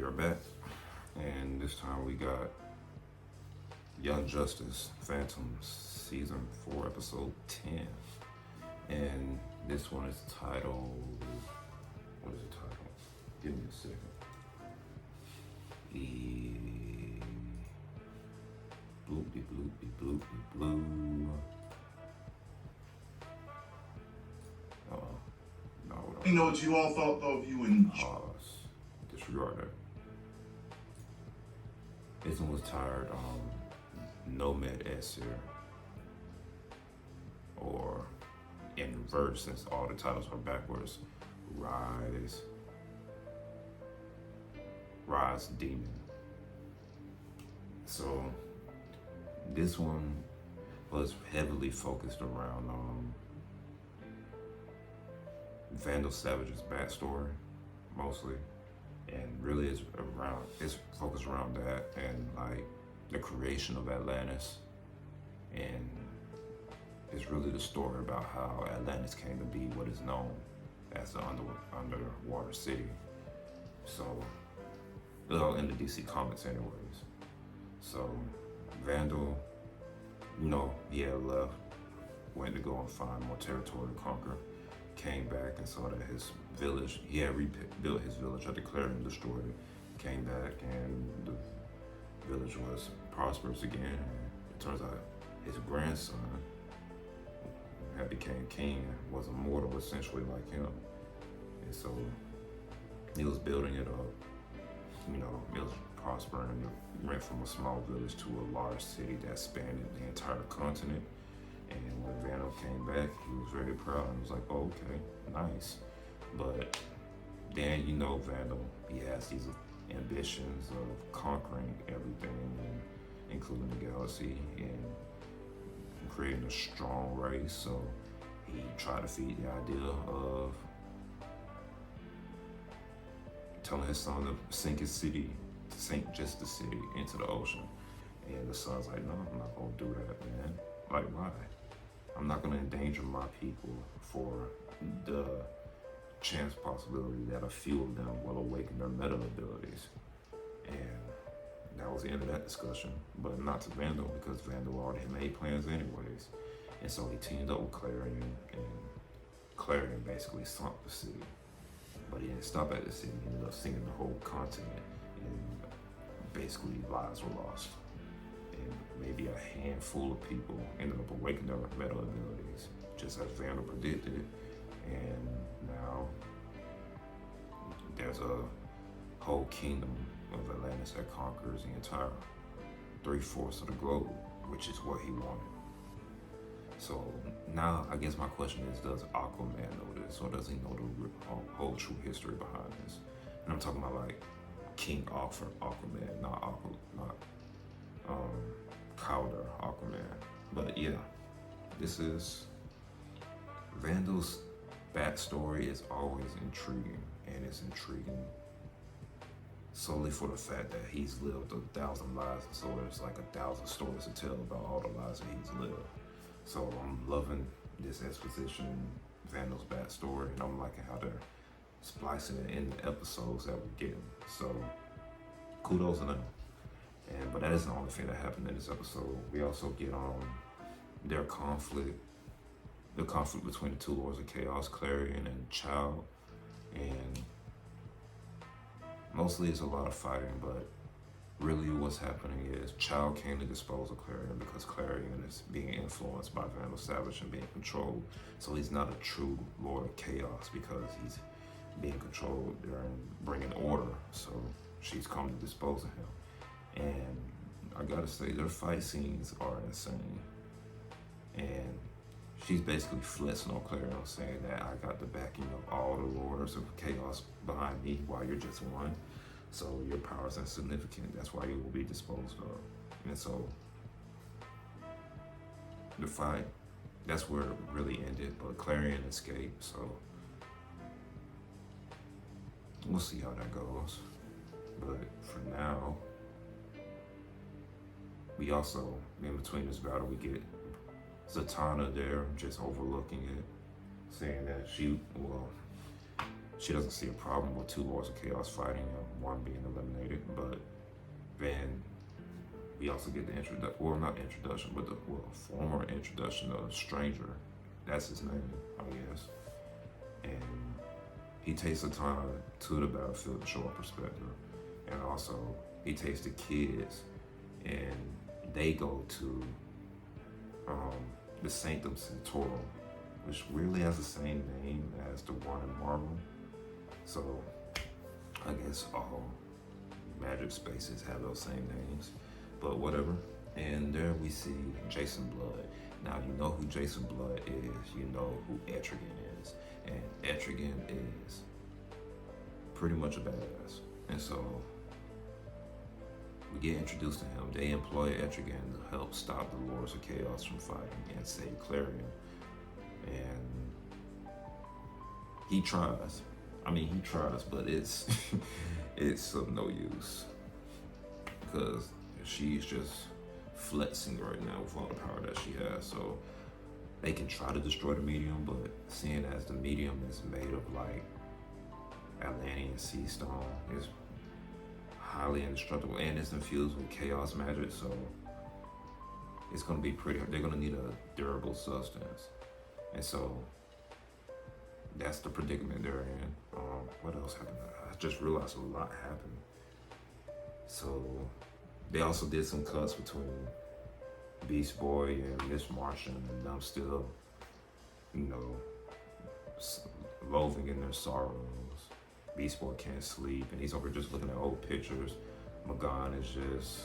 are back, and this time we got Young Justice Phantoms Season 4, Episode 10. And this one is titled, what is it titled? Give me a second. Bloopy bloopy bloopy blue. You know what you all thought of you and disregard that. This one was tired, Nomad Essir. Or in reverse, since all the titles are backwards, Rise Demon. So this one was heavily focused around Vandal Savage's backstory, mostly, and really it's focused around that and like the creation of Atlantis, and it's really the story about how Atlantis came to be what is known as the underwater city. So, well, in the DC Comics anyways. So, Vandal, he had left, went to go and find more territory to conquer, came back and saw that his village, he had rebuilt his village after Clarion destroyed it, came back and the village was prosperous again. And it turns out his grandson had became king, was immortal essentially like him. And so he was building it up, it was prospering. It went from a small village to a large city that spanned the entire continent. And when Vandal came back, he was very proud and was like, oh, okay, nice. But then, Vandal, he has these ambitions of conquering everything, including the galaxy, and creating a strong race. So he tried to feed the idea of telling his son to sink his city, to sink just the city into the ocean. And the son's like, no, I'm not gonna do that, man. Like, why? I'm not gonna endanger my people for the chance possibility that a few of them will awaken their meta abilities. And that was the end of that discussion, but not to Vandal, because Vandal already made plans anyways. And so he teamed up with Clarion, and Clarion basically sunk the city. But he didn't stop at the city, he ended up sinking the whole continent, and basically lives were lost. And maybe a handful of people ended up awakening their meta abilities, just as Vandal predicted. And now there's a whole kingdom of Atlantis that conquers the entire 3/4 of the globe, which is what he wanted. So now I guess my question is, does Aquaman know this, or does he know the whole true history behind this? And I'm talking about like King Arthur Aquaman, not Calder Aquaman. But yeah, this is Vandal's backstory is always intriguing, and it's intriguing solely for the fact that he's lived 1,000 lives, and so there's like 1,000 stories to tell about all the lives that he's lived. So I'm loving this exposition, Vandal's backstory, and I'm liking how they're splicing it in the episodes that we're getting. So kudos to them. But that isn't the only thing that happened in this episode. We also get their conflict, the conflict between the two Lords of Chaos, Clarion and Child. And mostly it's a lot of fighting, but really what's happening is Child came to dispose of Clarion because Clarion is being influenced by Vandal Savage and being controlled. So he's not a true Lord of Chaos because he's being controlled during bringing order. So she's come to dispose of him. And I gotta say, their fight scenes are insane. And she's basically flexing on Clarion, saying that I got the backing of all the Lords of Chaos behind me while you're just one. So your power is insignificant. That's why you will be disposed of. And so the fight, that's where it really ended. But Clarion escaped, so we'll see how that goes. But for now, we also, in between this battle, we get Zatanna there just overlooking it, saying that she doesn't see a problem with two Lords of Chaos fighting and one being eliminated. But then we also get the introduction, well, not introduction, but the former introduction of Stranger. That's his name, I guess. And he takes the time to the battlefield to show a perspective. And also, he takes the kids and they go to the Sanctum Sanctorum, which weirdly has the same name as the one in Marvel. So I guess all magic spaces have those same names, but whatever. And there we see Jason Blood. Now you know who Jason Blood is, you know who Etrigan is. And Etrigan is pretty much a badass. And so we get introduced to him. They employ Etrigan to help stop the Lords of Chaos from fighting and save Clarion. And he tries. He tries, but it's it's of no use because she's just flexing right now with all the power that she has. So they can try to destroy the medium, but seeing as the medium is made of like Atlantean sea stone, it's highly indestructible and it's infused with chaos magic, so it's gonna be they're gonna need a durable substance. And so that's the predicament they're in. What else happened? I just realized a lot happened. So they also did some cuts between Beast Boy and Miss Martian, and them still, loathing in their sorrows. Beast Boy can't sleep, and he's over just looking at old pictures. Magan is just,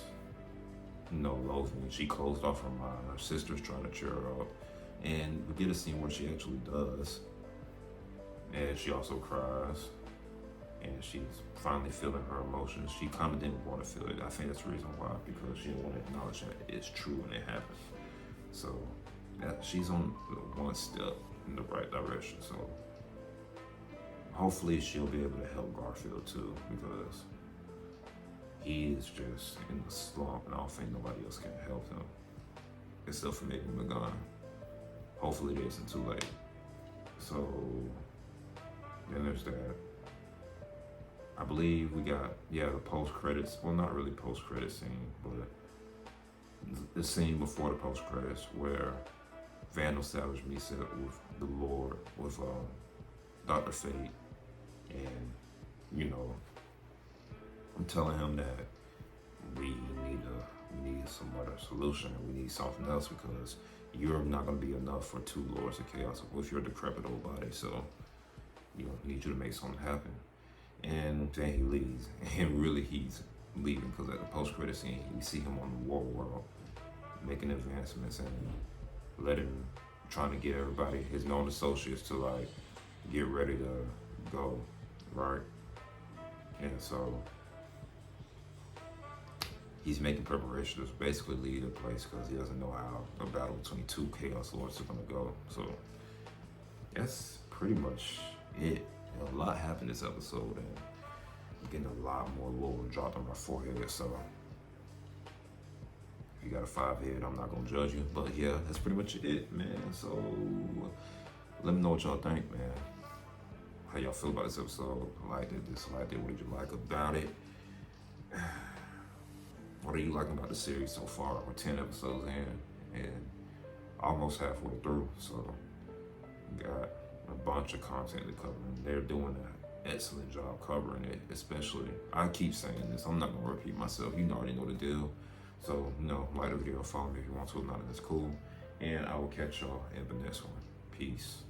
loathing. She closed off her mind. Her sister's trying to cheer her up. And we get a scene where she actually does. And she also cries. And she's finally feeling her emotions. She kind of didn't want to feel it. I think that's the reason why, because she didn't want to acknowledge that it's true when it happens. So she's on one step in the right direction. So hopefully she'll be able to help Garfield too, because he is just in the slump and I don't think nobody else can help him except for maybe Magan. Hopefully it isn't too late. So then there's that. I believe we got, the post-credits, well, not really post-credit scene, but the scene before the post-credits where Vandal Savage meets up with the Lord, with Dr. Fate, and, I'm telling him that we need some other solution. We need something else because you're not going to be enough for two Lords of Chaos with your decrepit old body. So, we need you to make something happen. And then he leaves. And really, he's leaving because at the post-credit scene, we see him on the war world making advancements and trying to get everybody, his known associates, to get ready to go, right? And so he's making preparations to basically leave the place because he doesn't know how a battle between two Chaos Lords is gonna go. So that's pretty much it. A lot happened this episode, and I'm getting a lot more lore dropped on my forehead. So if you got a 5 head, I'm not gonna judge you. But yeah, that's pretty much it, man. So let me know what y'all think, man. How y'all feel about this episode? Liked it, disliked it, what did you like about it? What are you liking about the series so far? We're 10 episodes in and almost halfway through. So we got a bunch of content to cover, and they're doing an excellent job covering it. Especially, I keep saying this, I'm not gonna repeat myself. You already know the deal. So, like the video, follow me if you want to. If not, that's cool. And I will catch y'all in the next one. Peace.